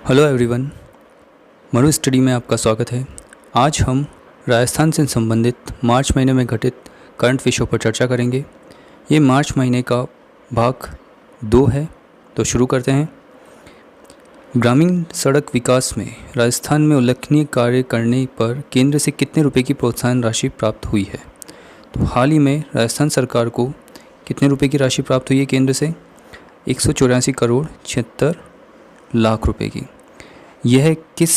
Hello everyone, Manu study में आपका स्वागत है। आज हम राजस्थान से संबंधित मार्च महीने में घटित करंट विषयों पर चर्चा करेंगे। ये मार्च महीने का भाग 2 है, तो शुरू करते हैं। ग्रामीण सड़क विकास में राजस्थान में उल्लेखनीय कार्य करने पर केंद्र से कितने रुपए की प्रोत्साहन राशि प्राप्त हुई है? तो हाल ही में राजस्थान सरकार को कितने रुपए की राशि प्राप्त हुई है केंद्र से? 184 करोड़ 76 लाख रुपए की। यह किस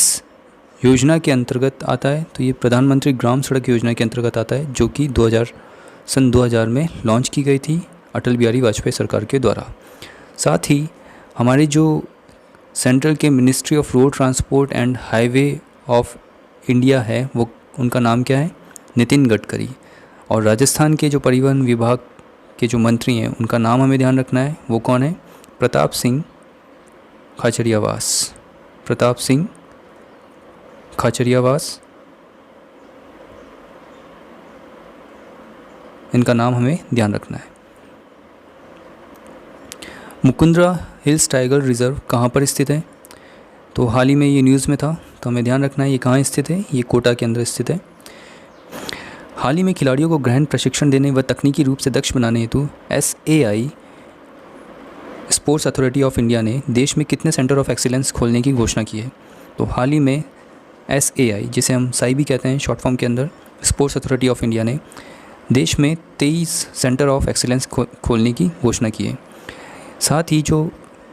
योजना के अंतर्गत आता है? तो ये प्रधानमंत्री ग्राम सड़क योजना के अंतर्गत आता है, जो कि सन 2000 में लॉन्च की गई थी अटल बिहारी वाजपेयी सरकार के द्वारा। साथ ही हमारे जो सेंट्रल के ministry of road transport and highway of India है, वो उनका नाम क्या है? नितिन गडकरी। और राजस्थान के जो परिवहन विभाग के जो मंत्री हैं, उनका नाम हमें ध्यान रखना है। वो कौन है? प्रताप सिंह खाचरियावास। प्रताप सिंह खाचरियावास, इनका नाम हमें ध्यान रखना है। मुकुंदरा हिल्स टाइगर रिजर्व कहाँ पर स्थित है? तो हाल ही में ये न्यूज़ में था, तो हमें ध्यान रखना है ये कहाँ स्थित है। ये कोटा के अंदर स्थित है। हाल ही में खिलाड़ियों को गहन प्रशिक्षण देने व तकनीकी रूप से दक्ष बनाने हेतु SAI sports authority of India ने देश में कितने सेंटर ऑफ एक्सीलेंस खोलने की घोषणा की है? तो हाल ही में SAI, जिसे हम साई भी कहते हैं शॉर्ट फॉर्म के अंदर, स्पोर्ट्स अथॉरिटी ऑफ इंडिया ने देश में 23 सेंटर ऑफ एक्सीलेंस खोलने की घोषणा की है। साथ ही जो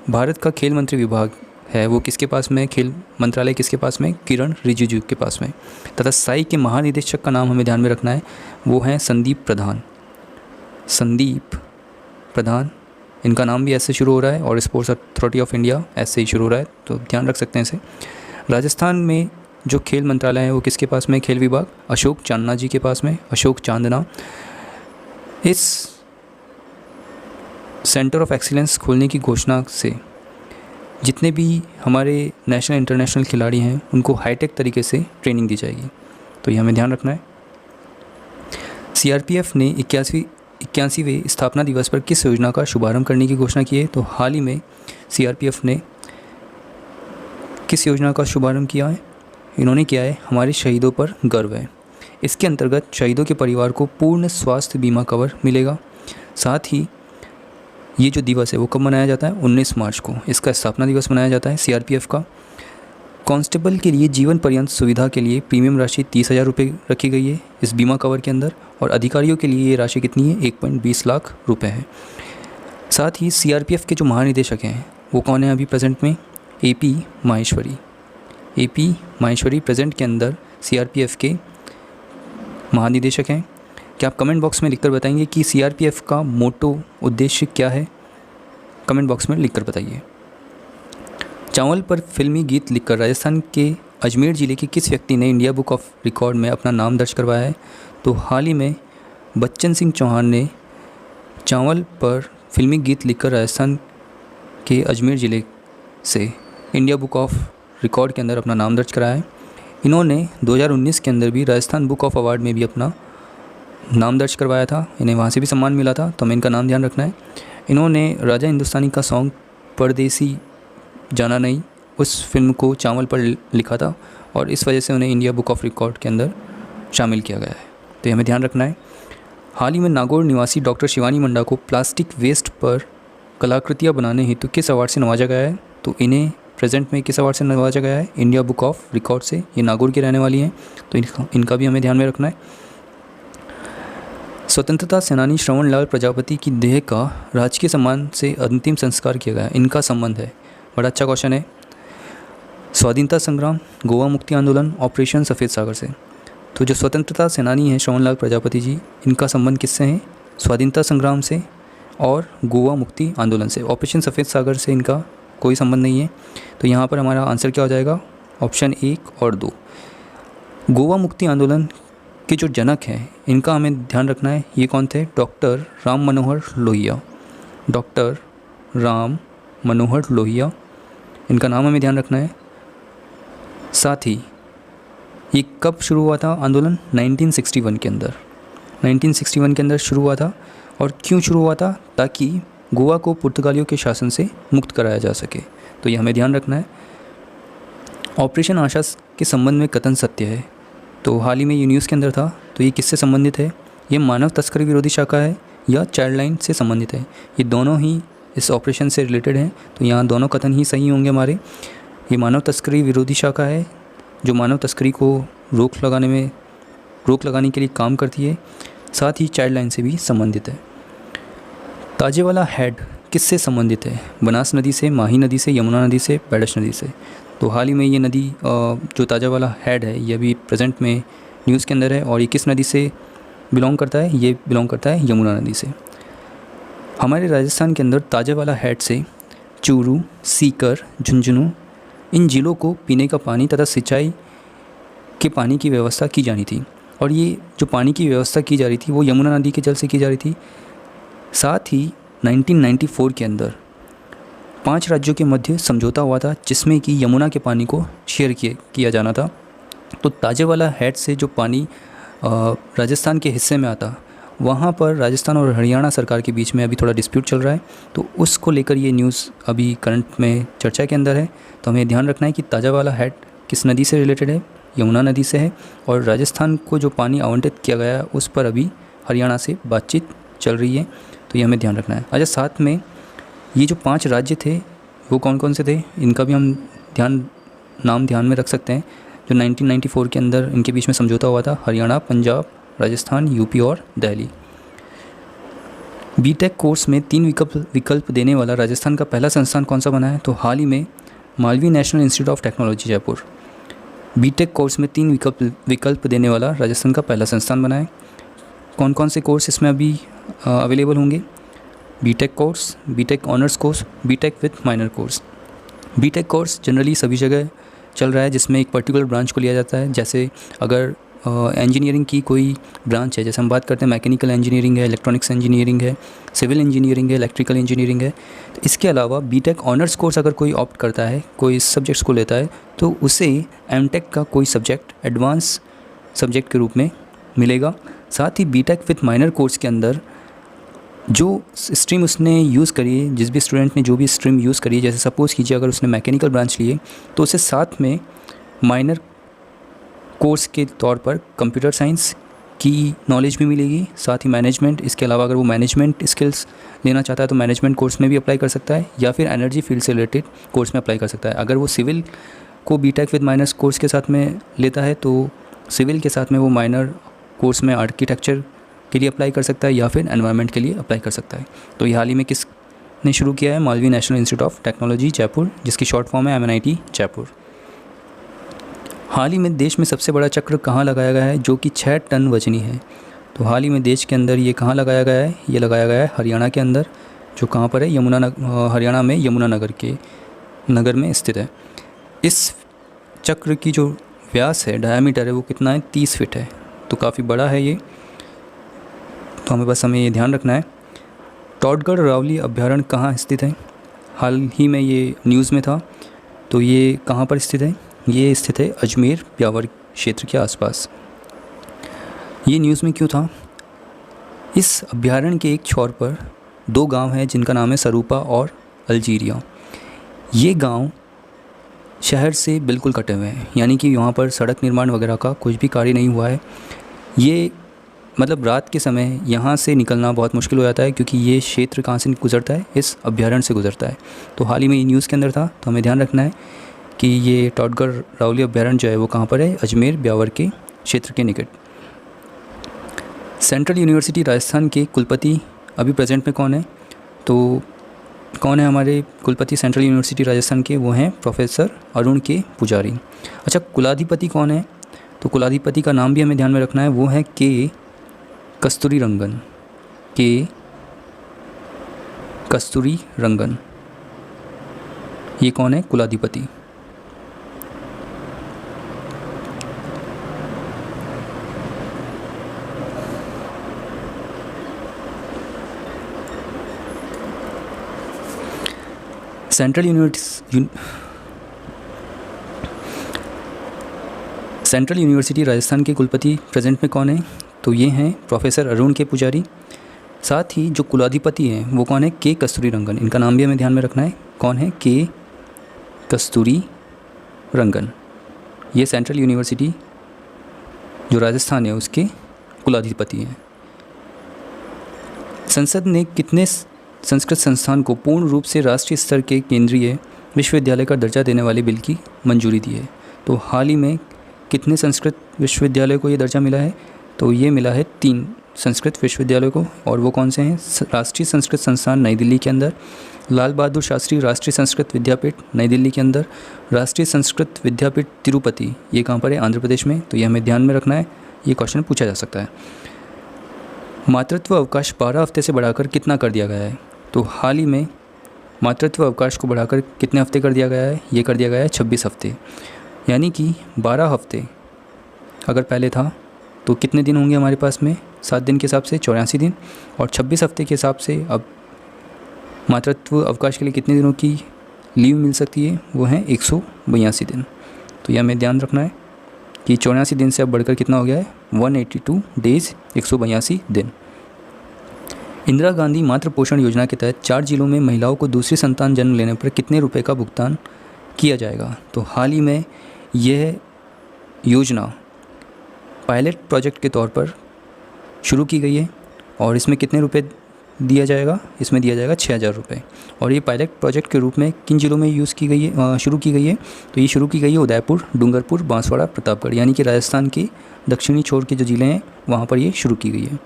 भारत का खेल मंत्री विभाग है, वो किसके पास में? खेल मंत्रालय किसके पास में? किरण रिजिजू के पास में। तथा साई के महानिदेशक का नाम हमें ध्यान में रखना है, वो हैं संदीप प्रधान। संदीप प्रधान, इनका नाम भी ऐसे शुरू हो रहा है, और स्पोर्ट्स अथॉरिटी ऑफ इंडिया ऐसे ही शुरू हो रहा है, तो ध्यान रख सकते हैं इसे। राजस्थान में जो खेल मंत्रालय है, वो किसके पास में? खेल विभाग अशोक चांदना जी के पास में। अशोक चांदना। इस सेंटर ऑफ एक्सीलेंस खोलने की घोषणा से जितने भी हमारे नेशनल इंटरनेशनल खिलाड़ी हैं, उनको हाईटेक तरीके से ट्रेनिंग दी जाएगी, तो ये हमें ध्यान रखना है। CRPF ने 81वें स्थापना दिवस पर किस योजना का शुभारंभ करने की घोषणा की है? तो हाल ही में CRPF ने किस योजना का शुभारंभ किया है? इन्होंने किया है हमारे शहीदों पर गर्व है। इसके अंतर्गत शहीदों के परिवार को पूर्ण स्वास्थ्य बीमा कवर मिलेगा। साथ ही ये जो दिवस है वो कब मनाया जाता है? 19 मार्च को इसका स्थापना दिवस मनाया जाता है CRPF का। कांस्टेबल के लिए जीवन पर्यंत सुविधा के लिए प्रीमियम राशि 30,000 रुपये रखी गई है इस बीमा कवर के अंदर, और अधिकारियों के लिए ये राशि कितनी है? 1.20 लाख रुपये है। साथ ही CRPF के जो महानिदेशक हैं, वो कौन है अभी प्रेजेंट में? AP Maheshwari. AP Maheshwari present के अंदर CRPF के महानिदेशक हैं। क्या आप कमेंट बॉक्स में लिखकर बताएंगे कि CRPF का मोटो, उद्देश्य क्या है? कमेंट बॉक्स में लिखकर बताइए। चावल पर फिल्मी गीत लिखकर राजस्थान के अजमेर ज़िले के किस व्यक्ति ने इंडिया बुक ऑफ रिकॉर्ड में अपना नाम दर्ज करवाया है? तो हाल ही में बच्चन सिंह चौहान ने चावल पर फिल्मी गीत लिखकर राजस्थान के अजमेर ज़िले से इंडिया बुक ऑफ रिकॉर्ड के अंदर अपना नाम दर्ज कराया है। इन्होंने 2019 के अंदर भी राजस्थान बुक ऑफ अवार्ड में भी अपना नाम दर्ज करवाया था। इन्हें वहाँ से भी सम्मान मिला था, तो हमें इनका नाम ध्यान रखना है। इन्होंने राजा हिंदुस्तानी का सॉन्ग परदेसी जाना नहीं, उस फिल्म को चावल पर लिखा था, और इस वजह से उन्हें इंडिया बुक ऑफ रिकॉर्ड के अंदर शामिल किया गया है, तो ये हमें ध्यान रखना है। हाल ही में नागौर निवासी डॉक्टर शिवानी मुंडा को प्लास्टिक वेस्ट पर कलाकृतियाँ बनाने हेतु किस अवार्ड से नवाजा गया है? तो इन्हें प्रेजेंट में किस अवार्ड से नवाजा गया है? इंडिया बुक ऑफ रिकॉर्ड से। ये नागौर की रहने वाली हैं, तो इनका भी हमें ध्यान में रखना है। स्वतंत्रता सेनानी श्रवण लाल प्रजापति की देह का राजकीय सम्मान से अंतिम संस्कार किया गया। इनका संबंध है, बड़ा अच्छा क्वेश्चन है, स्वाधीनता संग्राम, गोवा मुक्ति आंदोलन, ऑपरेशन सफ़ेद सागर से। तो जो स्वतंत्रता सेनानी हैं श्रवण लाल प्रजापति जी, इनका संबंध किससे है? स्वाधीनता संग्राम से और गोवा मुक्ति आंदोलन से। ऑपरेशन सफ़ेद सागर से इनका कोई संबंध नहीं है, तो यहाँ पर हमारा आंसर क्या हो जाएगा? ऑप्शन 1 और 2। गोवा मुक्ति आंदोलन के जो जनक हैं, इनका हमें ध्यान रखना है। ये कौन थे? डॉक्टर राम मनोहर लोहिया। डॉक्टर राम मनोहर लोहिया, इनका नाम हमें ध्यान रखना है। साथ ही ये कब शुरू हुआ था आंदोलन? 1961 के अंदर। 1961 के अंदर शुरू हुआ था। और क्यों शुरू हुआ था? ताकि गोवा को पुर्तगालियों के शासन से मुक्त कराया जा सके, तो ये हमें ध्यान रखना है। ऑपरेशन आशा के संबंध में कथन सत्य है। तो हाल ही में ये न्यूज़ के अंदर था, तो ये किससे संबंधित है? ये मानव तस्करी विरोधी शाखा है या चाइल्ड लाइन से संबंधित है? ये दोनों ही इस ऑपरेशन से रिलेटेड हैं, तो यहाँ दोनों कथन ही सही होंगे हमारे। ये मानव तस्करी विरोधी शाखा है जो मानव तस्करी को रोक लगाने के लिए काम करती है, साथ ही चाइल्ड लाइन से भी संबंधित है। ताजेवाला हेड किससे संबंधित है? बनास नदी से, माही नदी से, यमुना नदी से, बैडश नदी से। तो हाल ही में ये नदी जो ताजेवाला हेड है ये अभी प्रेजेंट में न्यूज़ के अंदर है, और ये किस नदी से बिलोंग करता है? ये बिलोंग करता है यमुना नदी से। हमारे राजस्थान के अंदर ताजेवाला हेड से चूरू, सीकर, झुंझुनू इन जिलों को पीने का पानी तथा सिंचाई के पानी की व्यवस्था की जानी थी, और ये जो पानी की व्यवस्था की जा रही थी वो यमुना नदी के जल से की जा रही थी। साथ ही 1994 के अंदर 5 राज्यों के मध्य समझौता हुआ था जिसमें कि यमुना के पानी को शेयर किया जाना था। तो ताजेवाला हेड से जो पानी राजस्थान के हिस्से में आता, वहाँ पर राजस्थान और हरियाणा सरकार के बीच में अभी थोड़ा डिस्प्यूट चल रहा है, तो उसको लेकर ये न्यूज़ अभी करंट में चर्चा के अंदर है। तो हमें ध्यान रखना है कि ताजेवाला हेड किस नदी से रिलेटेड है? यमुना नदी से है, और राजस्थान को जो पानी आवंटित किया गया है उस पर अभी हरियाणा से बातचीत चल रही है, तो ये हमें ध्यान रखना है। अच्छा, साथ में ये जो 5 राज्य थे वो कौन कौन से थे, इनका भी हम नाम ध्यान में रख सकते हैं। जो 1994 के अंदर इनके बीच में समझौता हुआ था, हरियाणा, पंजाब, राजस्थान, यूपी और दिल्ली। बीटेक कोर्स में 3 विकल्प देने वाला राजस्थान का पहला संस्थान कौन सा बना है? तो हाल ही में Malaviya National Institute of Technology Jaipur BTech course में 3 विकल्प देने वाला राजस्थान का पहला संस्थान बना है। कौन कौन से कोर्स इसमें अभी अवेलेबल होंगे? BTech course, BTech honours course, BTech with minor course. BTech course generally सभी जगह चल रहा है जिसमें एक पर्टिकुलर ब्रांच को लिया जाता है। जैसे अगर इंजीनियरिंग की कोई ब्रांच है, जैसे हम बात करते हैं मैकेनिकल इंजीनियरिंग है, इलेक्ट्रॉनिक्स इंजीनियरिंग है, सिविल इंजीनियरिंग है, इलेक्ट्रिकल इंजीनियरिंग है, तो इसके अलावा बीटेक ऑनर्स कोर्स अगर कोई ऑप्ट करता है, कोई सब्जेक्ट्स को लेता है, तो उसे एमटेक का कोई सब्जेक्ट एडवांस सब्जेक्ट के रूप में मिलेगा। साथ ही बीटेक विथ माइनर कोर्स के अंदर जो स्ट्रीम उसने यूज़ करी है, जिस भी स्टूडेंट ने जो भी स्ट्रीम यूज़ करी है, जैसे सपोज़ कीजिए अगर उसने मैकेनिकल ब्रांच लिए, तो उसे साथ में माइनर कोर्स के तौर पर कंप्यूटर साइंस की नॉलेज भी मिलेगी, साथ ही मैनेजमेंट। इसके अलावा अगर वो मैनेजमेंट स्किल्स लेना चाहता है तो मैनेजमेंट कोर्स में भी अप्लाई कर सकता है, या फिर एनर्जी फील्ड से रिलेटेड कोर्स में अप्लाई कर सकता है। अगर वो सिविल को बीटेक विद माइनर कोर्स के साथ में लेता है तो सिविल के साथ में वो माइनर कोर्स में आर्किटेक्चर के लिए अप्लाई कर सकता है, या फिर एनवायरनमेंट के लिए अप्लाई कर सकता है। तो ये हाल ही में किसने शुरू किया है? Malviya National Institute of Technology Jaipur, जिसकी शॉर्ट फॉर्म है MNIT जयपुर। हाल ही में देश में सबसे बड़ा चक्र कहाँ लगाया गया है जो कि 6 टन वजनी है? तो हाल ही में देश के अंदर ये कहाँ लगाया गया है? ये लगाया गया है हरियाणा के अंदर, जो कहाँ पर है? हरियाणा में यमुना नगर में स्थित है। इस चक्र की जो व्यास है, डायामीटर है, वो कितना है? 30 फीट है, तो काफ़ी बड़ा है ये। तो हमें ये ध्यान रखना है। टॉडगढ़ रावली अभ्यारण्य कहाँ स्थित है? हाल ही में ये न्यूज़ में था, तो ये कहाँ पर स्थित है? ये स्थित है अजमेर ब्यावर क्षेत्र के आसपास। ये न्यूज़ में क्यों था? इस अभ्यारण्य के एक छोर पर 2 गांव हैं जिनका नाम है सरूपा और अल्जीरिया। ये गांव शहर से बिल्कुल कटे हुए हैं, यानी कि यहाँ पर सड़क निर्माण वगैरह का कुछ भी कार्य नहीं हुआ है। ये मतलब रात के समय यहाँ से निकलना बहुत मुश्किल हो जाता है, क्योंकि ये क्षेत्र कहाँ से गुजरता है? इस अभ्यारण्य से गुजरता है। तो हाल ही में ये न्यूज़ के अंदर था, तो हमें ध्यान रखना है कि ये टॉडगढ़ रावली अभ्यारण्य जो है वो कहाँ पर है? अजमेर ब्यावर के क्षेत्र के निकट। सेंट्रल यूनिवर्सिटी राजस्थान के कुलपति अभी प्रेजेंट में कौन है? तो कौन है हमारे कुलपति सेंट्रल यूनिवर्सिटी राजस्थान के? वो हैं प्रोफेसर अरुण के पुजारी। अच्छा, कुलाधिपति कौन है? तो कुलाधिपति का नाम भी हमें ध्यान में रखना है, वो है के कस्तूरी रंगन। ये कौन है? कुलाधिपति। सेंट्रल यूनिवर्सिटी राजस्थान के कुलपति प्रेजेंट में कौन है? तो ये हैं प्रोफेसर अरुण के पुजारी। साथ ही जो कुलाधिपति हैं वो कौन है? के कस्तूरी रंगन। इनका नाम भी हमें ध्यान में रखना है। कौन है? के कस्तूरी रंगन। ये सेंट्रल यूनिवर्सिटी जो राजस्थान है उसके कुलाधिपति हैं। संसद ने कितने संस्कृत संस्थान को पूर्ण रूप से राष्ट्रीय स्तर के केंद्रीय विश्वविद्यालय का दर्जा देने वाले बिल की मंजूरी दी है? तो हाल ही में कितने संस्कृत विश्वविद्यालय को ये दर्जा मिला है? तो ये मिला है 3 संस्कृत विश्वविद्यालयों को, और वो कौन से हैं? राष्ट्रीय संस्कृत संस्थान नई दिल्ली के अंदर, लाल बहादुर शास्त्री राष्ट्रीय संस्कृत विद्यापीठ नई दिल्ली के अंदर, राष्ट्रीय संस्कृत विद्यापीठ तिरुपति, ये कहाँ पर है? आंध्र प्रदेश में। तो ये हमें ध्यान में रखना है, ये क्वेश्चन पूछा जा सकता है। मातृत्व अवकाश 12 हफ्ते से बढ़ाकर कितना कर दिया गया है? तो हाल ही में मातृत्व अवकाश को बढ़ाकर कितने हफ्ते कर दिया गया है? ये कर दिया गया है 26 हफ्ते। यानी कि 12 हफ्ते अगर पहले था तो कितने दिन होंगे हमारे पास में? 7 दिन के हिसाब से 84 दिन, और 26 हफ्ते के हिसाब से अब मातृत्व अवकाश के लिए कितने दिनों की लीव मिल सकती है? वो हैं 182 दिन। तो यह हमें ध्यान रखना है कि 84 दिन से अब बढ़कर कितना हो गया है? 182 डेज़, 182 दिन। इंदिरा गांधी मातृ पोषण योजना के तहत 4 जिलों में महिलाओं को दूसरी संतान जन्म लेने पर कितने रुपए का भुगतान किया जाएगा? तो हाल ही में यह योजना पायलट प्रोजेक्ट के तौर पर शुरू की गई है, और इसमें कितने रुपए दिया जाएगा? इसमें दिया जाएगा 6000 रुपये। और ये पायलट प्रोजेक्ट के रूप में किन जिलों में यूज़ की गई है, शुरू की गई है? तो ये शुरू की गई है उदयपुर, डूंगरपुर, बांसवाड़ा, प्रतापगढ़, यानी कि राजस्थान के दक्षिणी छोर के जो ज़िले हैं वहाँ पर ये शुरू की गई है।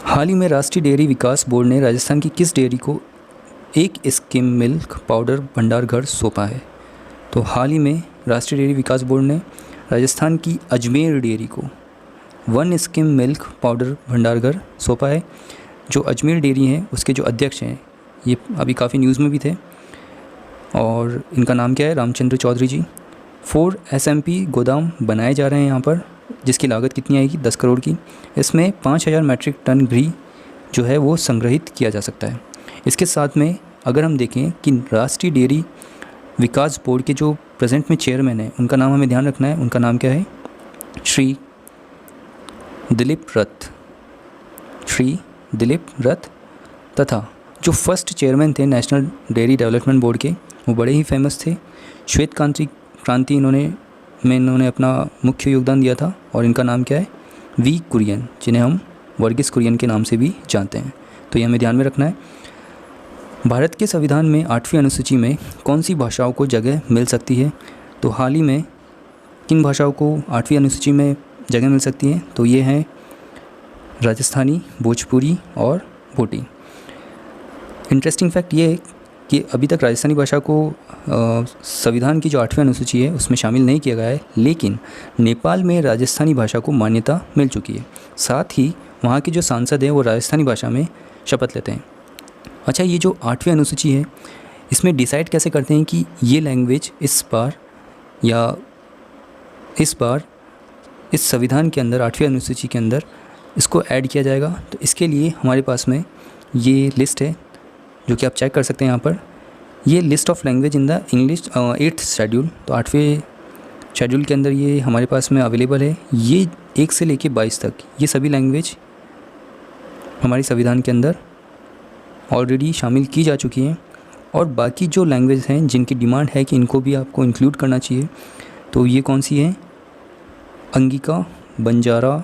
हाल ही में राष्ट्रीय डेयरी विकास बोर्ड ने राजस्थान की किस डेयरी को एक स्किम मिल्क पाउडर भंडार घर सौंपा है? तो हाल ही में राष्ट्रीय डेयरी विकास बोर्ड ने राजस्थान की अजमेर डेयरी को 1 स्किम मिल्क पाउडर भंडार घर सौंपा है। जो अजमेर डेयरी हैं उसके जो अध्यक्ष हैं, ये अभी काफ़ी न्यूज़ में भी थे, और इनका नाम क्या है? रामचंद्र चौधरी जी। 4 SMP गोदाम बनाए जा रहे हैं यहाँ पर, जिसकी लागत कितनी आएगी? 10 करोड़ की। इसमें 5000 मैट्रिक टन घी जो है वो संग्रहित किया जा सकता है। इसके साथ में अगर हम देखें कि राष्ट्रीय डेयरी विकास बोर्ड के जो प्रेजेंट में चेयरमैन हैं, उनका नाम हमें ध्यान रखना है। उनका नाम क्या है? श्री दिलीप रथ। तथा जो फर्स्ट चेयरमैन थे नेशनल डेयरी डेवलपमेंट बोर्ड के, वो बड़े ही फेमस थे। श्वेत क्रांति इन्होंने अपना मुख्य योगदान दिया था, और इनका नाम क्या है? वी कुरियन, जिन्हें हम वर्गीस कुरियन के नाम से भी जानते हैं। तो ये हमें ध्यान में रखना है। भारत के संविधान में 8वीं अनुसूची में कौन सी भाषाओं को जगह मिल सकती है? तो हाल ही में किन भाषाओं को 8वीं अनुसूची में जगह मिल सकती है? तो ये हैं राजस्थानी, भोजपुरी और भोटी। इंटरेस्टिंग फैक्ट ये है कि अभी तक राजस्थानी भाषा को संविधान की जो 8वीं अनुसूची है उसमें शामिल नहीं किया गया है, लेकिन नेपाल में राजस्थानी भाषा को मान्यता मिल चुकी है। साथ ही वहाँ के जो सांसद हैं वो राजस्थानी भाषा में शपथ लेते हैं। अच्छा, ये जो 8वीं अनुसूची है इसमें डिसाइड कैसे करते हैं कि ये लैंग्वेज इस बार इस संविधान के अंदर 8वीं अनुसूची के अंदर इसको ऐड किया जाएगा? तो इसके लिए हमारे पास में ये लिस्ट है जो कि आप चेक कर सकते हैं यहाँ पर। ये list of language in the English 8th schedule, तो 8वें शेड्यूल के अंदर ये हमारे पास में अवेलेबल है। ये 1 से लेके 22 तक ये सभी लैंग्वेज हमारे संविधान के अंदर ऑलरेडी शामिल की जा चुकी हैं, और बाकी जो लैंग्वेज हैं जिनकी डिमांड है कि इनको भी आपको इंक्लूड करना चाहिए, तो ये कौन सी हैं? अंगिका, बंजारा,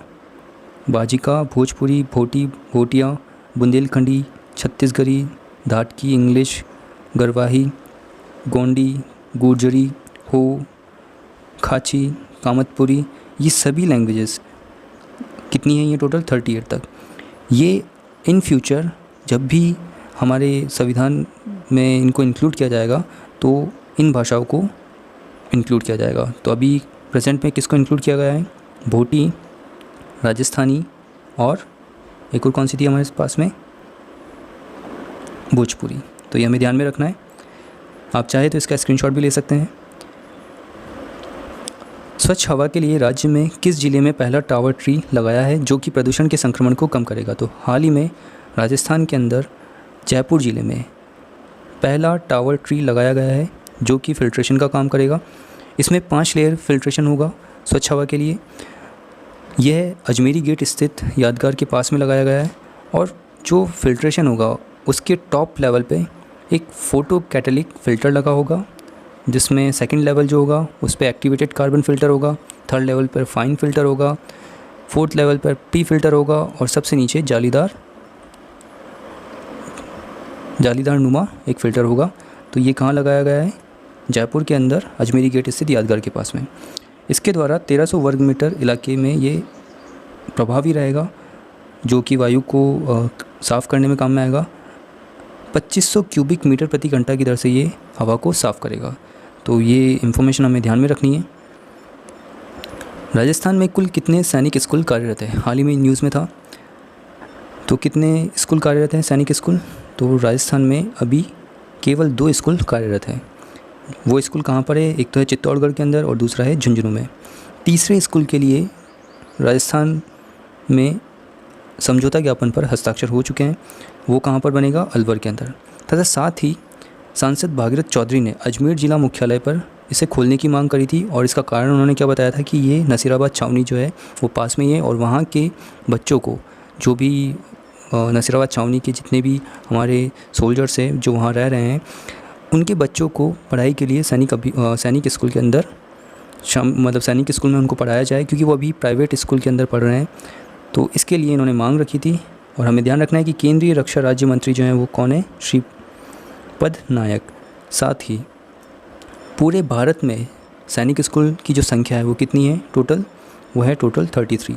बाजिका, भोजपुरी, भोटी, भोटिया, बुंदेलखंडी, छत्तीसगढ़ी, धाटकी, इंग्लिश, गरवाही, गोंडी, गुर्जरी, हो, खाची, कामतपुरी, ये सभी लैंग्वेजेस कितनी हैं? ये टोटल 38 तक। ये इन फ्यूचर जब भी हमारे संविधान में इनको इंक्लूड किया जाएगा तो इन भाषाओं को इंक्लूड किया जाएगा। तो अभी प्रेजेंट में किसको इंक्लूड किया गया है? भोटी, राजस्थानी, और एक और कौन सी थी हमारे पास में? भोजपुरी। तो ये हमें ध्यान में रखना है। आप चाहे तो इसका स्क्रीनशॉट भी ले सकते हैं। स्वच्छ हवा के लिए राज्य में किस जिले में पहला टावर ट्री लगाया है जो कि प्रदूषण के संक्रमण को कम करेगा? तो हाल ही में राजस्थान के अंदर जयपुर ज़िले में पहला टावर ट्री लगाया गया है जो कि फ़िल्ट्रेशन का काम करेगा। इसमें 5 लेयर फ़िल्ट्रेशन होगा स्वच्छ हवा के लिए। यह अजमेरी गेट स्थित यादगार के पास में लगाया गया है, और जो फ़िल्ट्रेशन होगा उसके टॉप लेवल पे एक फ़ोटो कैटलिक फ़िल्टर लगा होगा जिसमें सेकंड लेवल जो होगा उस पर एक्टिवेटेड कार्बन फ़िल्टर होगा, थर्ड लेवल पर फाइन फ़िल्टर होगा, फोर्थ लेवल पर प्री फ़िल्टर होगा और सबसे नीचे जालीदार नुमा एक फ़िल्टर होगा। तो ये कहाँ लगाया गया है? जयपुर के अंदर अजमेरी गेट स्थित यादगार के पास में। इसके द्वारा 1300 वर्ग मीटर इलाके में ये प्रभावी रहेगा, जो कि वायु को साफ़ करने में काम में आएगा। 2500 क्यूबिक मीटर प्रति घंटा की दर से ये हवा को साफ़ करेगा। तो ये इन्फॉर्मेशन हमें ध्यान में रखनी है। राजस्थान में कुल कितने सैनिक स्कूल कार्यरत हैं? हाल ही में न्यूज़ में था। तो कितने स्कूल कार्यरत हैं सैनिक स्कूल? तो राजस्थान में अभी केवल 2 स्कूल कार्यरत हैं। वो स्कूल कहाँ पर है? एक तो है चित्तौड़गढ़ के अंदर और दूसरा है झुंझुनू में। तीसरे स्कूल के लिए राजस्थान में समझौता ज्ञापन पर हस्ताक्षर हो चुके हैं। वो कहाँ पर बनेगा? अलवर के अंदर। तथा साथ ही सांसद भागीरथ चौधरी ने अजमेर ज़िला मुख्यालय पर इसे खोलने की मांग करी थी और इसका कारण उन्होंने क्या बताया था कि ये नसीराबाद छावनी जो है वो पास में ही है और वहाँ के बच्चों को, जो भी नसीराबाद छावनी के जितने भी हमारे सोल्जर्स हैं जो वहाँ रह रहे हैं, उनके बच्चों को पढ़ाई के लिए सैनिक स्कूल के अंदर मतलब सैनिक स्कूल में उनको पढ़ाया जाए, क्योंकि वो अभी प्राइवेट स्कूल के अंदर पढ़ रहे हैं। तो इसके लिए इन्होंने मांग रखी थी। और हमें ध्यान रखना है कि केंद्रीय रक्षा राज्य मंत्री जो हैं वो कौन है? श्रीपद नायक। साथ ही पूरे भारत में सैनिक स्कूल की जो संख्या है वो कितनी है टोटल? वो है टोटल 33।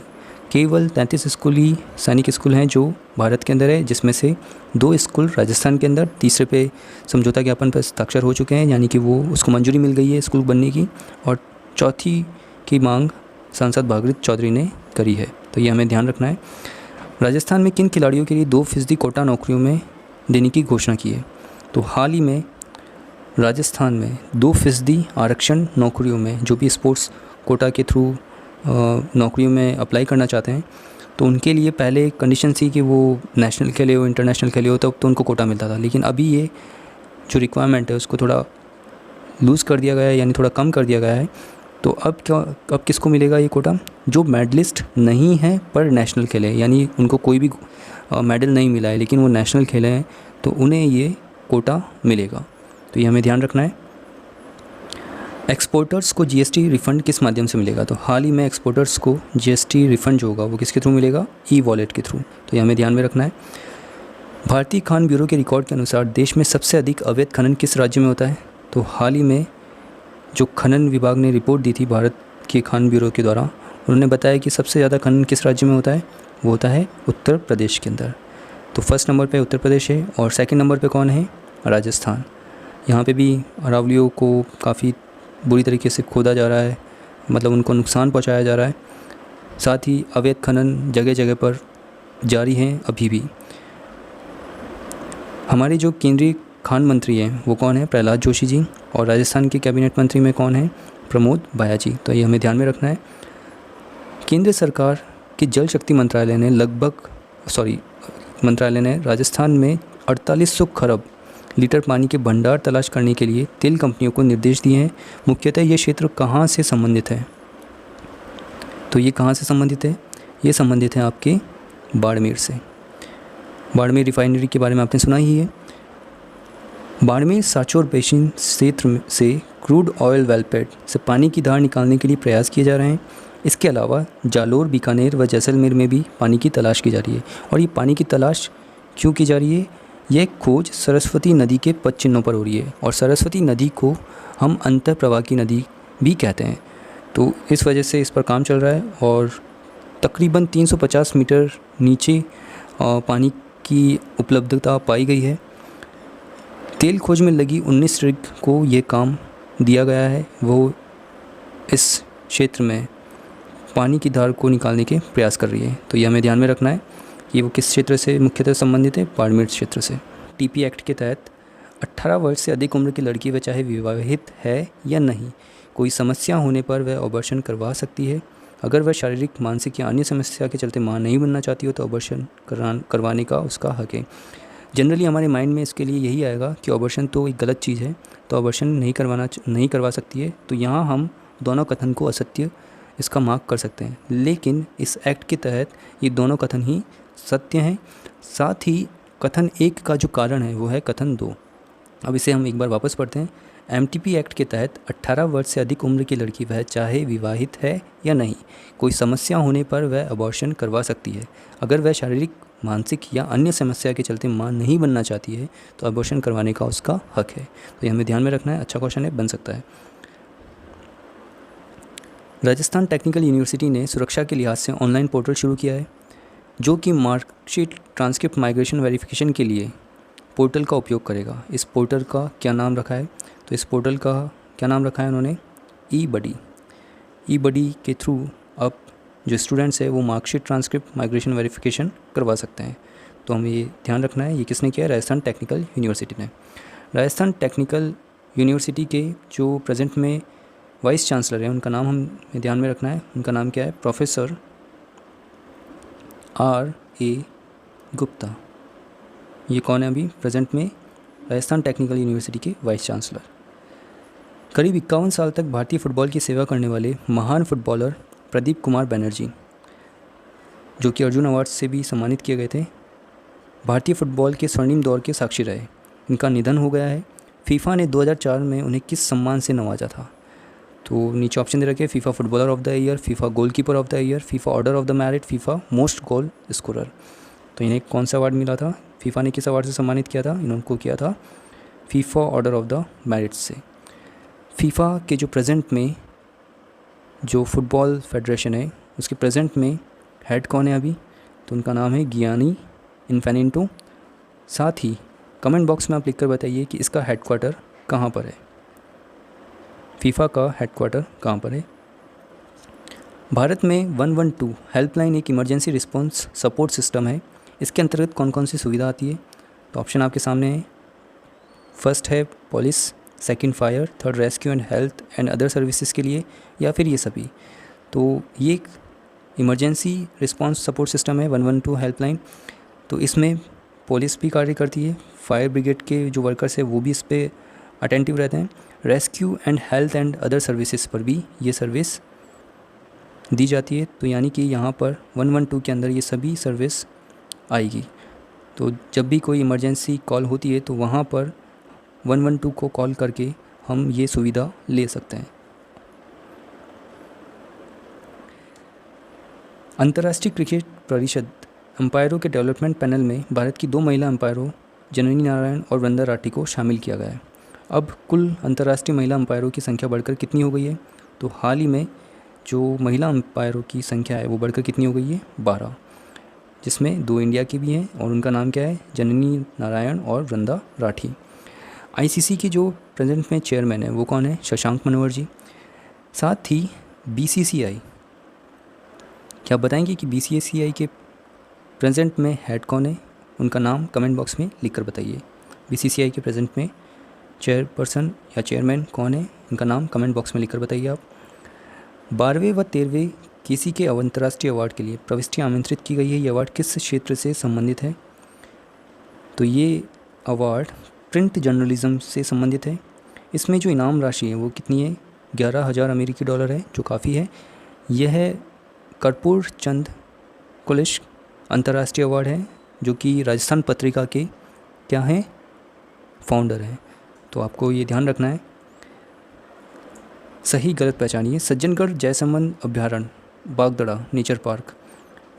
केवल 33 स्कूल ही सैनिक स्कूल हैं जो भारत के अंदर है, जिसमें से 2 स्कूल राजस्थान के अंदर, तीसरे पे समझौता ज्ञापन पर हस्ताक्षर हो चुके हैं, यानी कि वो उसको मंजूरी मिल गई है स्कूल बनने की, और चौथी की मांग सांसद भागीरथ चौधरी ने करी है। तो ये हमें ध्यान रखना है। राजस्थान में किन खिलाड़ियों के लिए 2% कोटा नौकरियों में देने की घोषणा की है? तो हाल ही में राजस्थान में 2% आरक्षण नौकरियों में, जो भी स्पोर्ट्स कोटा के थ्रू नौकरियों में अप्लाई करना चाहते हैं, तो उनके लिए पहले कंडीशन थी कि वो नेशनल खेले हो, इंटरनेशनल खेले हो, तब तो उनको कोटा मिलता था। लेकिन अभी ये जो रिक्वायरमेंट है उसको थोड़ा लूज़ कर दिया गया है, यानी थोड़ा कम कर दिया गया है। तो अब किसको मिलेगा ये कोटा? जो मेडलिस्ट नहीं है पर नेशनल खेले, यानी उनको कोई भी मेडल नहीं मिला है लेकिन वो नेशनल खेले हैं, तो उन्हें ये कोटा मिलेगा। तो ये हमें ध्यान रखना है। एक्सपोर्टर्स को जीएसटी रिफ़ंड किस माध्यम से मिलेगा? तो हाल ही में एक्सपोर्टर्स को जीएसटी रिफ़ंड जो होगा वो किसके थ्रू मिलेगा? ई-वॉलेट के थ्रू। तो ये हमें ध्यान में रखना है। भारतीय खान ब्यूरो के रिकॉर्ड के अनुसार देश में सबसे अधिक अवैध खनन किस राज्य में होता है? तो हाल ही में जो खनन विभाग ने रिपोर्ट दी थी भारत के खान ब्यूरो के द्वारा, उन्होंने बताया कि सबसे ज़्यादा खनन किस राज्य में होता है? वो होता है उत्तर प्रदेश के अंदर। तो फर्स्ट नंबर पे उत्तर प्रदेश है और सेकंड नंबर पे कौन है? राजस्थान। यहाँ पे भी अरावलियों को काफ़ी बुरी तरीके से खोदा जा रहा है, मतलब उनको नुकसान पहुँचाया जा रहा है। साथ ही अवैध खनन जगह जगह पर जारी हैं अभी भी। हमारे जो केंद्रीय खान मंत्री हैं वो कौन है? प्रहलाद जोशी जी। और राजस्थान के कैबिनेट मंत्री में कौन है? प्रमोद बाया जी। तो ये हमें ध्यान में रखना है। केंद्र सरकार के जल शक्ति मंत्रालय ने राजस्थान में 4800 खरब लीटर पानी के भंडार तलाश करने के लिए तेल कंपनियों को निर्देश दिए हैं। मुख्यतः ये क्षेत्र कहाँ से संबंधित है? तो ये कहाँ से संबंधित है? ये संबंधित है आपके बाड़मेर से। बाड़मेर रिफाइनरी के बारे में आपने सुना ही है। बाड़मेर सांचौर बेसिन क्षेत्र से क्रूड ऑयल वेलपेड से पानी की धार निकालने के लिए प्रयास किए जा रहे हैं। इसके अलावा जालोर, बीकानेर व जैसलमेर में भी पानी की तलाश की जा रही है। और ये पानी की तलाश क्यों की जा रही है? यह खोज सरस्वती नदी के पद चिन्हों पर हो रही है और सरस्वती नदी को हम अंतः प्रवाह की नदी भी कहते हैं। तो इस वजह से इस पर काम चल रहा है और तकरीबन 350 मीटर नीचे पानी की उपलब्धता पाई गई है। तेल खोज में लगी 19 रिग को ये काम दिया गया है, वो इस क्षेत्र में पानी की धार को निकालने के प्रयास कर रही है। तो ये हमें ध्यान में रखना है कि वो किस क्षेत्र से मुख्यतः संबंधित है? बाड़मेर क्षेत्र से। टीपी एक्ट के तहत 18 वर्ष से अधिक उम्र की लड़की वह चाहे विवाहित है या नहीं, कोई समस्या होने पर वह अबॉर्शन करवा सकती है। अगर वह शारीरिक, मानसिक या अन्य समस्या के चलते मां नहीं बनना चाहती हो तो अबॉर्शन करवाने का उसका हक है। जनरली हमारे माइंड में इसके लिए यही आएगा कि अबॉर्शन तो एक गलत चीज़ है, तो अबॉर्शन नहीं करवा सकती है। तो यहाँ हम दोनों कथन को असत्य इसका मार्क कर सकते हैं, लेकिन इस एक्ट के तहत ये दोनों कथन ही सत्य हैं। साथ ही कथन 1 का जो कारण है वो है कथन 2। अब इसे हम एक बार वापस पढ़ते हैं। एमटीपी एक्ट के तहत 18 वर्ष से अधिक उम्र की लड़की, वह चाहे विवाहित है या नहीं, कोई समस्या होने पर वह अबॉर्शन करवा सकती है। अगर वह शारीरिक, मानसिक या अन्य समस्या के चलते मां नहीं बनना चाहती है तो अबॉर्शन करवाने का उसका हक है। तो ये हमें ध्यान में रखना है। अच्छा क्वेश्चन है, बन सकता है। राजस्थान टेक्निकल यूनिवर्सिटी ने सुरक्षा के लिहाज से ऑनलाइन पोर्टल शुरू किया है, जो कि मार्कशीट ट्रांसक्रिप्ट माइग्रेशन वेरिफिकेशन के लिए पोर्टल का उपयोग करेगा। इस पोर्टल का क्या नाम रखा है? तो इस पोर्टल का क्या नाम रखा है उन्होंने? ई बडी। ई बडी के थ्रू अब जो स्टूडेंट्स है वो मार्कशीट ट्रांसक्रिप्ट माइग्रेशन वेरिफिकेशन करवा सकते हैं। तो हमें ये ध्यान रखना है। ये किसने किया है? राजस्थान टेक्निकल यूनिवर्सिटी ने। राजस्थान टेक्निकल यूनिवर्सिटी के जो प्रेजेंट में वाइस चांसलर हैं उनका नाम हमें ध्यान में रखना है। उनका नाम क्या है? Professor R.A. गुप्ता। ये कौन है अभी प्रेजेंट में? राजस्थान टेक्निकल यूनिवर्सिटी के वाइस चांसलर। करीब 51 साल तक भारतीय फुटबॉल की सेवा करने वाले महान फुटबॉलर प्रदीप कुमार बनर्जी, जो कि अर्जुन अवार्ड से भी सम्मानित किए गए थे, भारतीय फुटबॉल के स्वर्णिम दौर के साक्षी रहे। इनका निधन हो गया है। फीफा ने 2004 में उन्हें किस सम्मान से नवाजा था? तो नीचे ऑप्शन दे रखे, FIFA footballer of the year, FIFA goalkeeper of the year, FIFA order of the merit, FIFA most goal scorer. तो इन्हें कौन सा अवार्ड मिला था? फीफा ने किस अवार्ड से सम्मानित किया था? इनको किया था FIFA order of the merit से। फीफा के जो प्रेजेंट में जो फुटबॉल फेडरेशन है उसके प्रेजेंट में हेड कौन है अभी? तो उनका नाम है गियानी इन्फेनिटो। साथ ही कमेंट बॉक्स में आप लिखकर बताइए कि इसका हेडक्वार्टर कहाँ पर है, फीफा का हेडक्वार्टर कहाँ पर है। भारत में 112 हेल्पलाइन एक इमरजेंसी रिस्पांस सपोर्ट सिस्टम है। इसके अंतर्गत कौन कौन सी सुविधा आती है? तो ऑप्शन आपके सामने है। फर्स्ट है police, second fire, third rescue and health and other services के लिए, या फिर ये सभी। तो ये एक इमरजेंसी रिस्पांस सपोर्ट सिस्टम है 112 हेल्पलाइन। तो इसमें पुलिस भी कार्य करती है, फायर ब्रिगेड के जो वर्कर्स हैं वो भी इस पर अटेंटिव रहते हैं, rescue and health and other services पर भी ये सर्विस दी जाती है। तो यानी कि यहाँ पर 112 के अंदर ये सभी सर्विस आएगी। तो जब भी कोई इमरजेंसी कॉल होती है तो वहाँ पर 112 को कॉल करके हम ये सुविधा ले सकते हैं। अंतर्राष्ट्रीय क्रिकेट परिषद अंपायरों के डेवलपमेंट पैनल में भारत की 2 महिला अंपायरों जननी नारायण और वृंदा राठी को शामिल किया गया है। अब कुल अंतर्राष्ट्रीय महिला अंपायरों की संख्या बढ़कर कितनी हो गई है? तो हाल ही में जो महिला अंपायरों की संख्या है वो बढ़कर कितनी हो गई है? 12, जिसमें 2 इंडिया की भी हैं और उनका नाम क्या है? जननी नारायण और वृंदा राठी। आईसीसी के जो प्रेजेंट में चेयरमैन है वो कौन है? शशांक मनोहर जी। साथ ही बीसीसीआई, क्या आप बताएंगे कि बीसीसीआई के प्रेजेंट में हेड कौन है? उनका नाम कमेंट बॉक्स में लिखकर बताइए। बीसीसीआई के प्रेजेंट में चेयरपर्सन या चेयरमैन कौन है? इनका नाम कमेंट बॉक्स में लिखकर बताइए आप। 12वें व 13वें किसी के अंतर्राष्ट्रीय अवार्ड के लिए प्रविष्टि आमंत्रित की गई है। ये अवार्ड किस क्षेत्र से संबंधित है? तो ये अवार्ड प्रिंट जर्नलिज्म से संबंधित है। इसमें जो इनाम राशि है वो कितनी है? 11,000 अमेरिकी डॉलर है, जो काफ़ी है। यह कर्पूर चंद कुलिश अंतर्राष्ट्रीय अवार्ड है, जो कि राजस्थान पत्रिका के क्या हैं? फाउंडर हैं। तो आपको ये ध्यान रखना है। सही गलत पहचानिए। सज्जनगढ़ जयसमंद अभ्यारण्य बागदड़ा नेचर पार्क,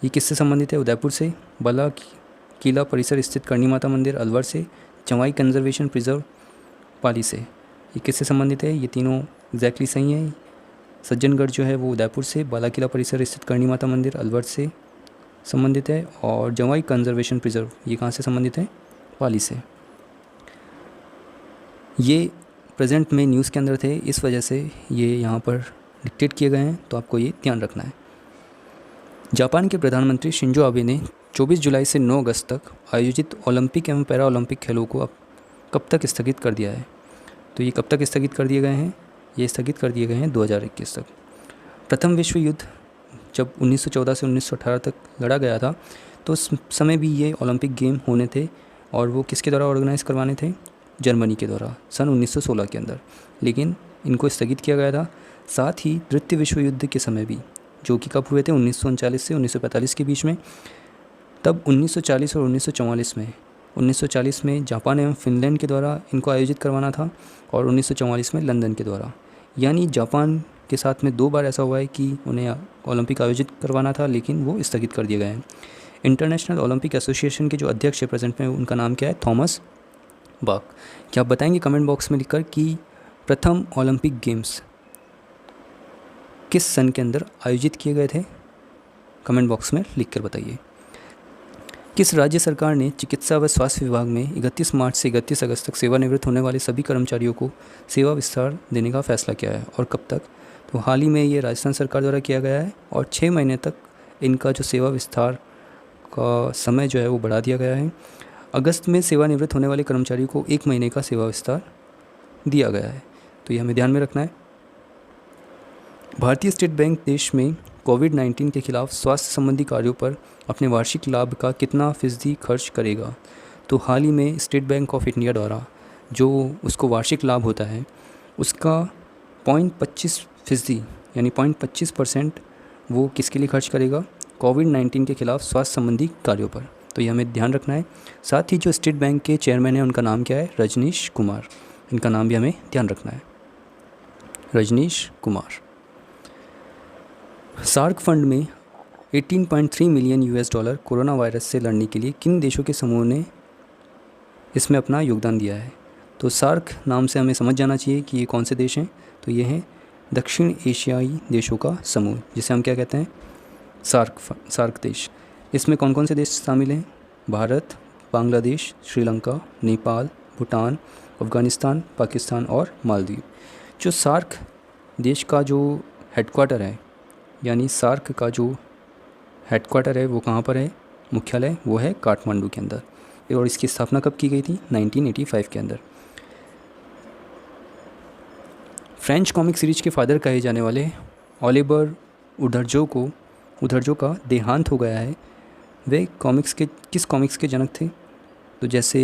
ये किससे संबंधित है? उदयपुर से। बला किला परिसर स्थित करणी माता मंदिर अलवर से। चंवाई कंजर्वेशन प्रिजर्व पाली से। ये किससे संबंधित है? ये तीनों एग्जैक्टली सही है। सज्जनगढ़ जो है वो उदयपुर से, बाला किला परिसर स्थित करणी माता मंदिर अलवर से संबंधित है, और जंवाई कंजर्वेशन प्रिजर्व ये कहाँ से संबंधित है? पाली से। ये प्रेजेंट में न्यूज़ के अंदर थे, इस वजह से ये यहाँ पर डिक्टेट किए गए हैं, तो आपको ये ध्यान रखना है। जापान के प्रधानमंत्री शिंजो आबे ने 24 जुलाई से 9 अगस्त तक आयोजित ओलंपिक एवं पैरा ओलंपिक खेलों को अब कब तक स्थगित कर दिया है? तो ये कब तक स्थगित कर दिए गए हैं? ये स्थगित कर दिए गए हैं 2021 तक। प्रथम विश्व युद्ध जब 1914 से 1918 तक लड़ा गया था, तो उस समय भी ये ओलंपिक गेम होने थे, और वो किसके द्वारा ऑर्गेनाइज़ करवाने थे? जर्मनी के द्वारा, सन 1916 के अंदर, लेकिन इनको स्थगित किया गया था। साथ ही द्वितीय विश्व युद्ध के समय भी, जो कि कब हुए थे? 1939 से 1945 के बीच में। तब 1940 और 1944 में 1940 में जापान एवं फिनलैंड के द्वारा इनको आयोजित करवाना था और 1944 में लंदन के द्वारा। यानी जापान के साथ में 2 बार ऐसा हुआ है कि उन्हें ओलंपिक आयोजित करवाना था लेकिन वो स्थगित कर दिए गए हैं। इंटरनेशनल ओलंपिक एसोसिएशन के जो अध्यक्ष है प्रेजेंट में, उनका नाम क्या है? Thomas Bach. क्या आप बताएंगे कमेंट बॉक्स में लिखकर कि प्रथम ओलंपिक गेम्स किस सन के अंदर आयोजित किए गए थे? कमेंट बॉक्स में लिख कर बताइए। किस राज्य सरकार ने चिकित्सा व स्वास्थ्य विभाग में 31 मार्च से 31 अगस्त तक सेवानिवृत्त होने वाले सभी कर्मचारियों को सेवा विस्तार देने का फैसला किया है और कब तक? तो हाल ही में ये राजस्थान सरकार द्वारा किया गया है और 6 महीने तक इनका जो सेवा विस्तार का समय जो है वो बढ़ा दिया गया है। अगस्त में सेवानिवृत्त होने वाले कर्मचारियों को 1 महीने का सेवा विस्तार दिया गया है, तो ये हमें ध्यान में रखना है। भारतीय स्टेट बैंक देश में कोविड-19 के खिलाफ स्वास्थ्य संबंधी कार्यों पर अपने वार्षिक लाभ का कितना फ़ीसदी खर्च करेगा? तो हाल ही में स्टेट बैंक ऑफ इंडिया द्वारा जो उसको वार्षिक लाभ होता है उसका 0.25% यानी 0.25% वो किसके लिए खर्च करेगा? कोविड-19 के खिलाफ स्वास्थ्य संबंधी कार्यों पर, तो ये हमें ध्यान रखना है। साथ ही जो स्टेट बैंक के चेयरमैन हैं उनका नाम क्या है? रजनीश कुमार। इनका नाम भी हमें ध्यान रखना है, रजनीश कुमार। सार्क फंड में 18.3 मिलियन $US कोरोना वायरस से लड़ने के लिए किन देशों के समूह ने इसमें अपना योगदान दिया है? तो सार्क नाम से हमें समझ जाना चाहिए कि ये कौन से देश हैं। तो ये हैं दक्षिण एशियाई देशों का समूह, जिसे हम क्या कहते हैं? सार्क देश। इसमें कौन कौन से देश शामिल हैं? भारत, बांग्लादेश, श्रीलंका, नेपाल, भूटान, अफ़गानिस्तान, पाकिस्तान और मालदीव। जो सार्क देश का जो हेडक्वार्टर है, यानी सार्क का जो हेडक्वार्टर है वो कहाँ पर है? मुख्यालय वो है काठमांडू के अंदर। और इसकी स्थापना कब की गई थी? 1985 के अंदर। फ्रेंच कॉमिक सीरीज के फादर कहे जाने वाले ओलिवर उधरजो का देहांत हो गया है। वे किस कॉमिक्स के जनक थे? तो जैसे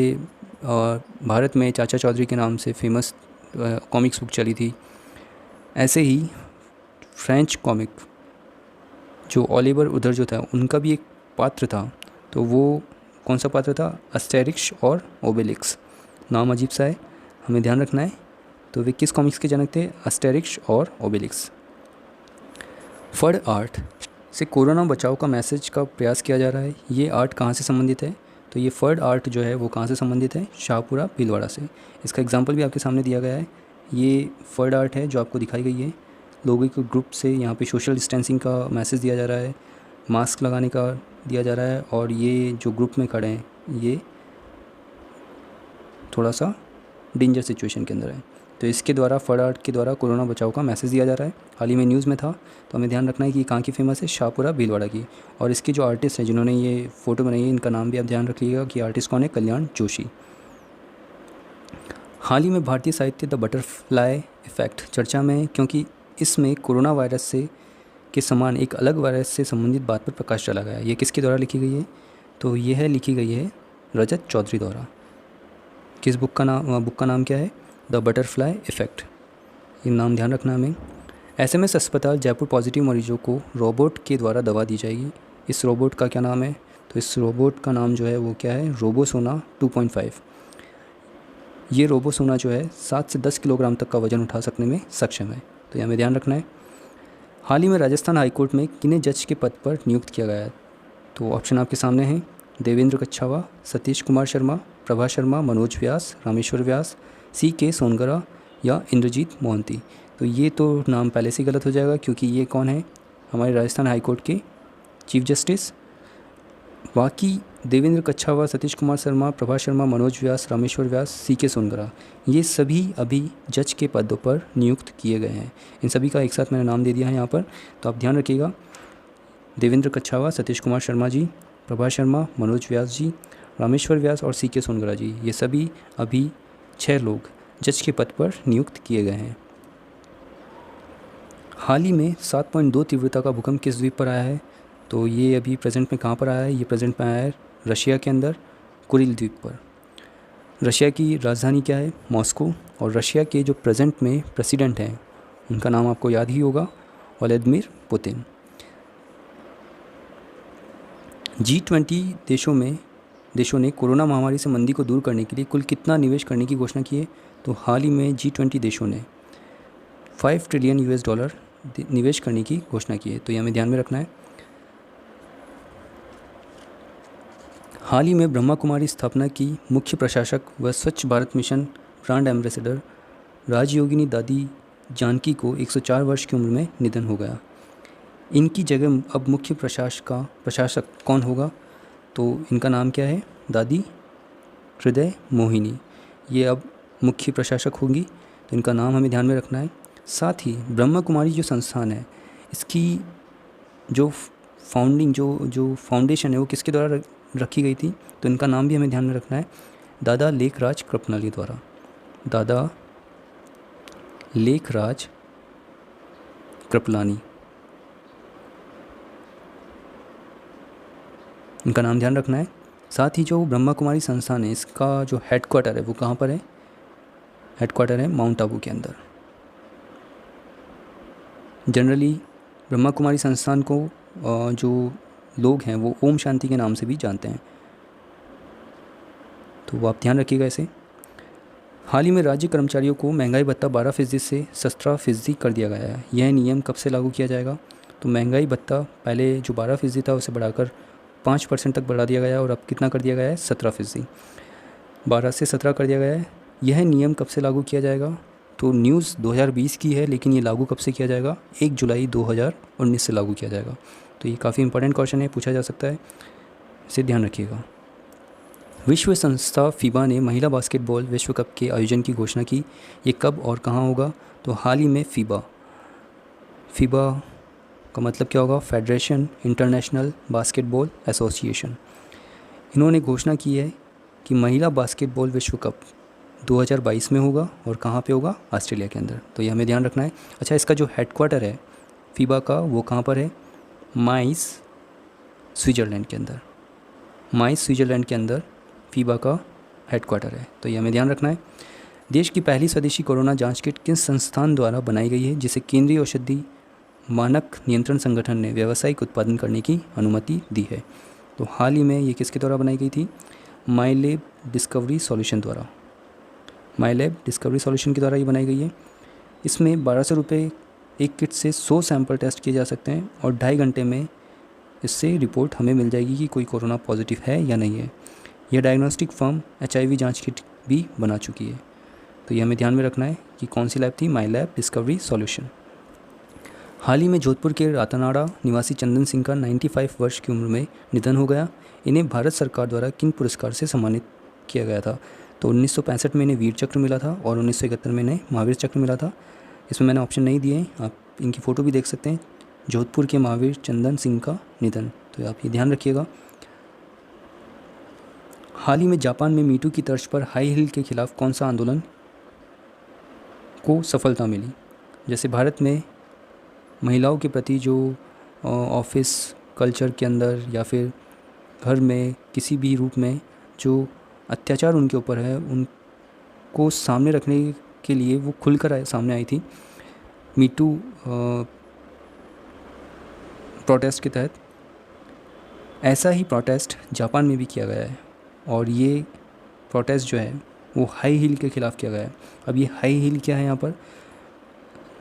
भारत में चाचा चौधरी के नाम से फेमस कॉमिक्स बुक चली थी, ऐसे ही फ्रेंच कॉमिक जो ओलिवर उधरजो था उनका भी एक पात्र था। तो वो कौन सा पात्र था? एस्टेरिक्स और ओबेलिक्स। नाम अजीब सा है, हमें ध्यान रखना है। तो वे किस कॉमिक्स के जनक थे? एस्टेरिक्स और ओबेलिक्स। फड आर्ट से कोरोना बचाव का मैसेज का प्रयास किया जा रहा है। ये आर्ट कहाँ से संबंधित है? तो ये फड आर्ट जो है वो कहाँ से संबंधित है? शाहपुरा भीलवाड़ा से। इसका एग्जाम्पल भी आपके सामने दिया गया है। ये फड आर्ट है जो आपको दिखाई गई है। लोगों के ग्रुप से यहाँ पे सोशल डिस्टेंसिंग का मैसेज दिया जा रहा है, मास्क लगाने का दिया जा रहा है, और ये जो ग्रुप में खड़े हैं ये थोड़ा सा डेंजर सिचुएशन के अंदर है। तो इसके द्वारा फड आर्ट के द्वारा कोरोना बचाव का मैसेज दिया जा रहा है। हाल ही में न्यूज़ में था, तो हमें ध्यान रखना है कि कहाँ की फेमस है? शाहपुरा भीलवाड़ा की। और इसके जो आर्टिस्ट हैं जिन्होंने ये फ़ोटो बनाई है, इनका नाम भी आप ध्यान रखिएगा कि आर्टिस्ट कौन है? कल्याण जोशी। हाल ही में भारतीय साहित्य द बटरफ्लाई इफ़ेक्ट चर्चा में है, क्योंकि इसमें कोरोना वायरस से के समान एक अलग वायरस से संबंधित बात पर प्रकाश डाला गया है। ये किसके द्वारा लिखी गई है? तो यह लिखी गई है रजत चौधरी द्वारा। किस बुक का नाम क्या है? The butterfly effect. ये नाम ध्यान रखना हमें। SMS अस्पताल जयपुर पॉजिटिव मरीजों को रोबोट के द्वारा दवा दी जाएगी। इस रोबोट का क्या नाम है? तो इस रोबोट का नाम जो है वो क्या है? रोबोसोना 2.5। ये रोबोसोना जो है 7 से 10 किलोग्राम तक का वजन उठा सकने में सक्षम है, तो ये हमें ध्यान रखना है। हाल ही में राजस्थान हाईकोर्ट में किन्हें जज के पद पर नियुक्त किया गया है? तो ऑप्शन आपके सामने हैं। देवेंद्र कच्छावा, सतीश कुमार शर्मा, प्रभा शर्मा, मनोज व्यास, रामेश्वर व्यास, CK सोनगरा या इंद्रजीत मोहंती। तो ये तो नाम पहले से गलत हो जाएगा, क्योंकि ये कौन है? हमारे राजस्थान हाईकोर्ट के चीफ जस्टिस। बाकी देवेंद्र कच्छावा, सतीश कुमार शर्मा, प्रभा शर्मा, मनोज व्यास, रामेश्वर व्यास, CK सोनगरा, ये सभी अभी जज के पदों पर नियुक्त किए गए हैं। इन सभी का एक साथ मैंने नाम दे दिया है यहाँ पर, तो आप ध्यान रखिएगा। देवेंद्र कच्छावा, सतीश कुमार शर्मा जी, प्रभा शर्मा, मनोज व्यास जी, रामेश्वर व्यास और CK सोनगरा जी, ये सभी अभी 6 लोग जज के पद पर नियुक्त किए गए हैं। हाल ही में 7.2 तीव्रता का भूकंप किस द्वीप पर आया है? तो ये अभी प्रेजेंट में कहाँ पर आया है? ये प्रेजेंट में आया है रशिया के अंदर, कुरिल द्वीप पर। रशिया की राजधानी क्या है? मॉस्को। और रशिया के जो प्रेजेंट में प्रेसिडेंट हैं उनका नाम आपको याद ही होगा, व्लादिमीर पुतिन। G20 देशों में देशों ने कोरोना महामारी से मंदी को दूर करने के लिए कुल कितना निवेश करने की घोषणा की है? तो हाल ही में G20 देशों ने 5 ट्रिलियन US डॉलर निवेश करने की घोषणा की है, तो ये हमें ध्यान में रखना है। हाल ही में ब्रह्मा कुमारी स्थापना की मुख्य प्रशासक व स्वच्छ भारत मिशन ब्रांड एम्बेसडर राजयोगिनी दादी जानकी को 104 वर्ष की उम्र में निधन हो गया। इनकी जगह अब मुख्य प्रशासक कौन होगा? तो इनका नाम क्या है? दादी हृदय मोहिनी, ये अब मुख्य प्रशासक होंगी, तो इनका नाम हमें ध्यान में रखना है। साथ ही ब्रह्मा कुमारी जो संस्थान है, इसकी जो फाउंडेशन है वो किसके द्वारा रखी गई थी? तो इनका नाम भी हमें ध्यान में रखना है, दादा लेखराज कृपलानी द्वारा। दादा लेखराज कृपलानी, इनका नाम ध्यान रखना है। साथ ही जो ब्रह्मा कुमारी संस्थान है, इसका जो हेडक्वार्टर है वो कहाँ पर है? हेडक्वार्टर है माउंट आबू के अंदर। जनरली ब्रह्मा कुमारी संस्थान को जो लोग हैं वो ओम शांति के नाम से भी जानते हैं, तो वो आप ध्यान रखिएगा इसे। हाल ही में राज्य कर्मचारियों को महंगाई भत्ता 12% से 17% कर दिया गया है। यह नियम कब से लागू किया जाएगा? तो महंगाई भत्ता पहले जो 12% था उसे बढ़ाकर 5% तक बढ़ा दिया गया और अब कितना कर दिया गया है? 17%। 12 से 17 कर दिया गया है। यह नियम कब से लागू किया जाएगा? तो न्यूज़ 2020 की है, लेकिन ये लागू कब से किया जाएगा? 1 जुलाई 2019 से लागू किया जाएगा। तो ये काफ़ी इंपॉर्टेंट क्वेश्चन है, पूछा जा सकता है, इसे ध्यान रखिएगा। विश्व संस्था फीबा ने महिला बास्केटबॉल विश्व कप के आयोजन की घोषणा की। ये कब और कहाँ होगा? तो हाल ही में फीबा का मतलब क्या होगा? Federation international basketball association. इन्होंने घोषणा की है कि महिला बास्केटबॉल विश्व कप 2022 में होगा और कहाँ पे होगा? ऑस्ट्रेलिया के अंदर, तो ये हमें ध्यान रखना है। अच्छा, इसका जो हेडक्वार्टर है फीबा का वो कहाँ पर है? माइस स्विट्ज़रलैंड के अंदर। माइस स्विट्ज़रलैंड के अंदर फीबा का हेडक्वार्टर है, तो ये हमें ध्यान रखना है। देश की पहली स्वदेशी कोरोना जांच किट किस संस्थान द्वारा बनाई गई है, जिसे केंद्रीय औषधि मानक नियंत्रण संगठन ने व्यावसायिक उत्पादन करने की अनुमति दी है? तो हाल ही में ये किसके द्वारा बनाई गई थी? माईलैब डिस्कवरी सॉल्यूशन द्वारा। माईलैब डिस्कवरी सॉल्यूशन के द्वारा ये बनाई गई है। इसमें 1200 रुपये एक किट से 100 सैंपल टेस्ट किए जा सकते हैं और 2.5 घंटे में इससे रिपोर्ट हमें मिल जाएगी कि कोई कोरोना पॉजिटिव है या नहीं है। यह डायग्नोस्टिक फर्म HIV जांच किट भी बना चुकी है, तो ये हमें ध्यान में रखना है कि कौन सी लैब थी? माईलैब डिस्कवरी सॉल्यूशन। हाल ही में जोधपुर के रातानाड़ा निवासी चंदन सिंह का 95 वर्ष की उम्र में निधन हो गया। इन्हें भारत सरकार द्वारा किन पुरस्कार से सम्मानित किया गया था? तो 1965 में इन्हें वीर चक्र मिला था और 1971 में इन्हें महावीर चक्र मिला था। इसमें मैंने ऑप्शन नहीं दिए हैं, आप इनकी फ़ोटो भी देख सकते हैं। जोधपुर के महावीर चंदन सिंह का निधन, तो आप ये ध्यान रखिएगा। हाल ही में जापान में मीटू की तर्ज पर हाई हील के खिलाफ कौन सा आंदोलन को सफलता मिली? जैसे भारत में महिलाओं के प्रति जो ऑफिस कल्चर के अंदर या फिर घर में किसी भी रूप में जो अत्याचार उनके ऊपर है, उनको सामने रखने के लिए वो खुलकर सामने आई थी मीटू प्रोटेस्ट के तहत। ऐसा ही प्रोटेस्ट जापान में भी किया गया है और ये प्रोटेस्ट जो है वो हाई हील के ख़िलाफ़ किया गया है। अब ये हाई हील क्या है यहाँ पर?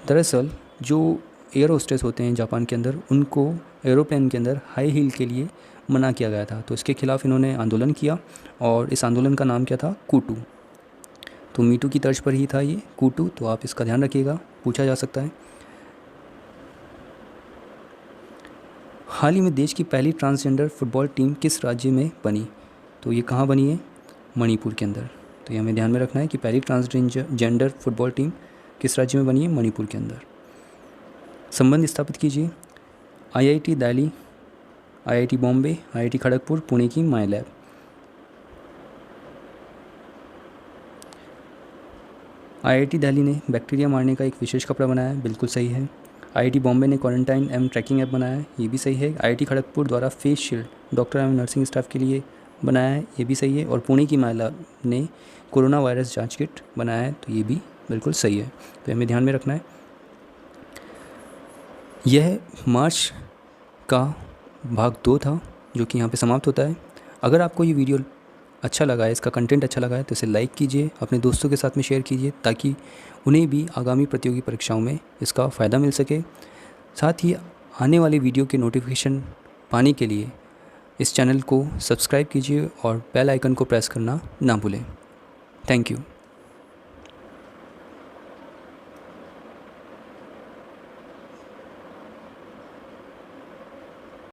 दरअसल जो एयर होस्टेस होते हैं जापान के अंदर, उनको एरोप्लेन के अंदर हाई हील के लिए मना किया गया था, तो इसके खिलाफ़ इन्होंने आंदोलन किया और इस आंदोलन का नाम क्या था? कूटू। तो मीटू की तर्ज पर ही था ये कूटू, तो आप इसका ध्यान रखिएगा, पूछा जा सकता है। हाल ही में देश की पहली ट्रांसजेंडर फुटबॉल टीम किस राज्य में बनी? तो ये कहाँ बनी है? मणिपुर के अंदर। तो ये हमें ध्यान में रखना है कि पहली ट्रांसजेंडर फुटबॉल टीम किस राज्य में बनी है? मणिपुर के अंदर। संबंध स्थापित कीजिए। IIT Delhi, IIT Bombay, IIT Kharagpur, Pune की माईलैब। IIT दिल्ली ने बैक्टीरिया मारने का एक विशेष कपड़ा बनाया है, बिल्कुल सही है। IIT बॉम्बे ने क्वारंटाइन एवं ट्रैकिंग ऐप बनाया है, ये भी सही है। IIT खड़गपुर द्वारा फेस शील्ड डॉक्टर एवं नर्सिंग स्टाफ के लिए बनाया है, ये भी सही है। और पुणे की माईलैब ने कोरोना वायरस जांच किट बनाया है, तो ये भी बिल्कुल सही है, तो हमें ध्यान में रखना है। यह मार्च का भाग 2 था जो कि यहाँ पे समाप्त होता है। अगर आपको ये वीडियो अच्छा लगा है, इसका कंटेंट अच्छा लगा है तो इसे लाइक कीजिए, अपने दोस्तों के साथ में शेयर कीजिए ताकि उन्हें भी आगामी प्रतियोगी परीक्षाओं में इसका फ़ायदा मिल सके। साथ ही आने वाली वीडियो के नोटिफिकेशन पाने के लिए इस चैनल को सब्सक्राइब कीजिए और बेल आइकन को प्रेस करना ना भूलें। Thank you.